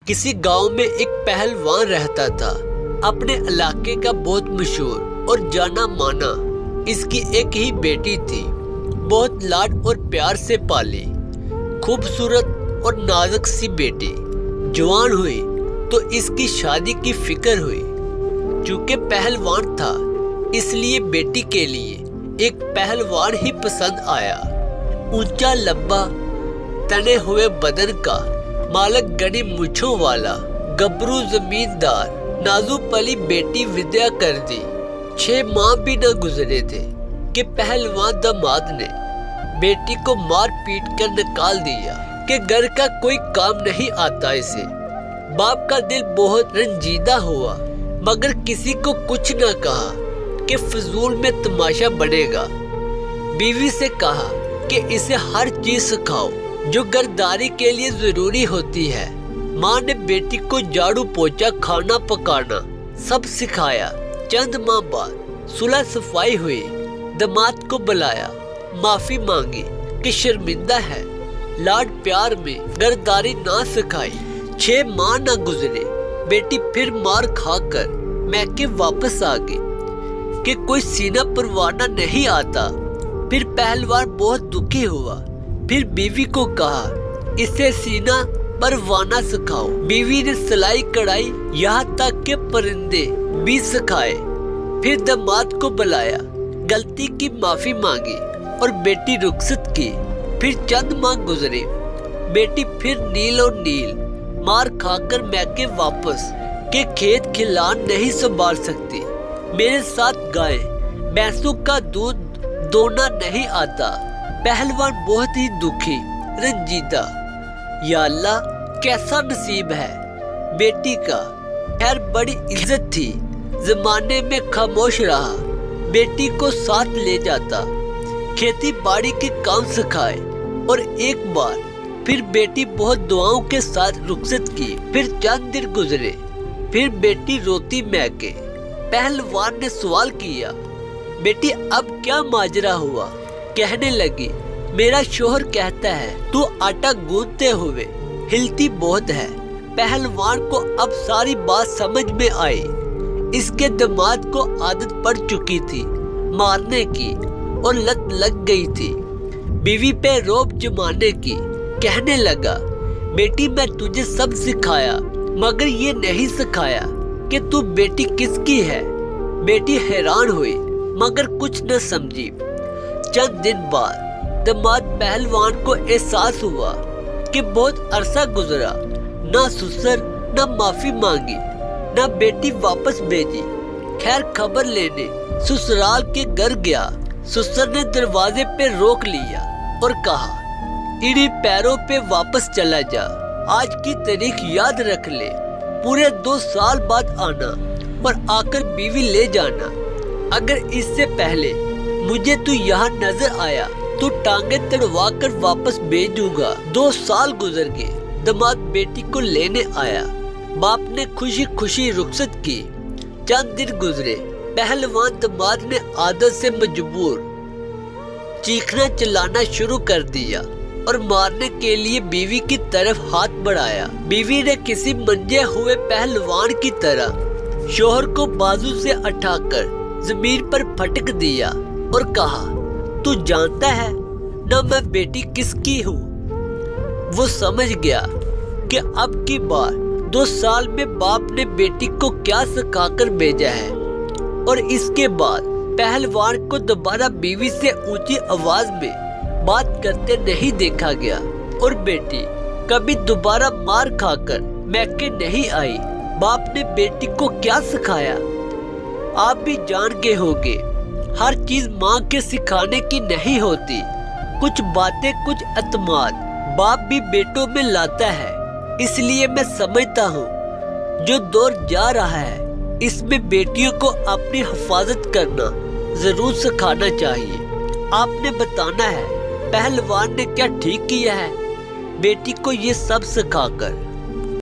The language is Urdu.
کسی گاؤں میں ایک پہلوان رہتا تھا، اپنے علاقے کا بہت مشہور اور جانا مانا۔ اس کی ایک ہی بیٹی تھی، بہت لاڈ اور پیار سے پالی، خوبصورت اور نازک سی بیٹی۔ جوان ہوئی تو اس کی شادی کی فکر ہوئی۔ چونکہ پہلوان تھا، اس لیے بیٹی کے لیے ایک پہلوان ہی پسند آیا۔ اونچا لمبا تنے ہوئے بدن کا مالک، گھنی مونچھوں والا گبرو زمیندار، نازو پلی بیٹی ودیا کر دی۔ 6 ماہ بھی نہ گزرے تھے کہ پہلوان داماد نے بیٹی کو مار پیٹ کر نکال دیا کہ گھر کا کوئی کام نہیں آتا اسے۔ باپ کا دل بہت رنجیدہ ہوا، مگر کسی کو کچھ نہ کہا کہ فضول میں تماشا بنے گا۔ بیوی سے کہا کہ اسے ہر چیز سکھاؤ جو گھرداری کے لیے ضروری ہوتی ہے۔ ماں نے بیٹی کو جھاڑو پوچھا، کھانا پکانا سب سکھایا۔ چند ماہ بعد صلح صفائی ہوئی۔ داماد کو بلایا، معافی مانگی کہ شرمندہ ہے، لاڈ پیار میں گھرداری نہ سکھائی۔ 6 ماہ نہ گزرے، بیٹی پھر مار کھا کر میکے واپس آ گئی کہ کوئی سینہ پروانہ نہیں آتا۔ پھر پہلوان بہت دکھی ہوا، پھر بیوی کو کہا اسے سینہ پروانہ سکھاؤ۔ بیوی نے سلائی کڑھائی یہاں تک کہ پرندے بھی سکھائے۔ پھر داماد کو بلایا، غلطی کی معافی مانگی اور بیٹی رخصت کی۔ پھر چند ماہ گزرے، بیٹی پھر نیل اور نیل مار کھا کر میکے واپس کہ کھیت کھلان نہیں سنبھال سکتی، میرے ساتھ گائے بھینسوں کا دودھ دونا نہیں آتا۔ پہلوان بہت ہی دکھی، رنجیدہ۔ یا اللہ، کیسا نصیب ہے بیٹی کا۔ خیر بڑی عزت تھی، زمانے میں خاموش رہا، بیٹی کو ساتھ لے جاتا، کھیتی باڑی کے کام سکھائے۔ اور ایک بار پھر بیٹی بہت دعاؤں کے ساتھ رخصت کی۔ پھر چند دن گزرے، پھر بیٹی روتی میکے۔ پہلوان نے سوال کیا، بیٹی اب کیا ماجرا ہوا؟ کہنے لگی، میرا شوہر کہتا ہے تو آٹا گوندتے ہوئے ہلتی بہت ہے۔ پہلوان کو اب ساری بات سمجھ میں آئی۔ اس کے داماد کو عادت پڑ چکی تھی مارنے کی اور لت لگ گئی تھی بیوی پہ رعب جمانے کی۔ کہنے لگا، بیٹی میں تجھے سب سکھایا، مگر یہ نہیں سکھایا کہ تو بیٹی کس کی ہے۔ بیٹی حیران ہوئی مگر کچھ نہ سمجھی۔ چند دن بعد داماد پہلوان کو احساس ہوا کہ بہت عرصہ گزرا، نہ سسر نہ معافی مانگی، نہ بیٹی واپس بھیجی۔ خیر خبر لینے سسرال کے گھر گیا۔ سسر نے دروازے پہ روک لیا اور کہا، انہی پیروں پہ واپس چلا جا، آج کی تاریخ یاد رکھ لے، پورے 2 سال بعد آنا اور آ کر بیوی لے جانا۔ اگر اس سے پہلے مجھے تو یہاں نظر آیا تو ٹانگیں تڑوا کر واپس بھیج دوں گا۔ 2 سال گزر گئے، داماد بیٹی کو لینے آیا۔ باپ نے خوشی خوشی رخصت کی۔ چند دن گزرے، پہلوان داماد نے عادت سے مجبور چیخنا چلانا شروع کر دیا اور مارنے کے لیے بیوی کی طرف ہاتھ بڑھایا۔ بیوی نے کسی منجے ہوئے پہلوان کی طرح شوہر کو بازو سے اٹھا کر زمین پر پھٹک دیا اور کہا، تو جانتا ہے نہ میں بیٹی کس کی ہوں۔ وہ سمجھ گیا کہ اب کی بار 2 سال میں باپ نے بیٹی کو کیا سکھا کر بھیجا ہے، اور اس کے بعد پہلوان کو دوبارہ بیوی سے اونچی آواز میں بات کرتے نہیں دیکھا گیا، اور بیٹی کبھی دوبارہ مار کھا کر میکے نہیں آئی۔ باپ نے بیٹی کو کیا سکھایا؟ آپ بھی جان گئے ہوگے، ہر چیز ماں کے سکھانے کی نہیں ہوتی۔ کچھ باتیں، کچھ اعتماد باپ بھی بیٹوں میں لاتا ہے۔ اس لیے میں سمجھتا ہوں جو دور جا رہا ہے اس میں بیٹیوں کو اپنی حفاظت کرنا ضرور سکھانا چاہیے۔ آپ نے بتانا ہے پہلوان نے کیا ٹھیک کیا ہے بیٹی کو یہ سب سکھا کر۔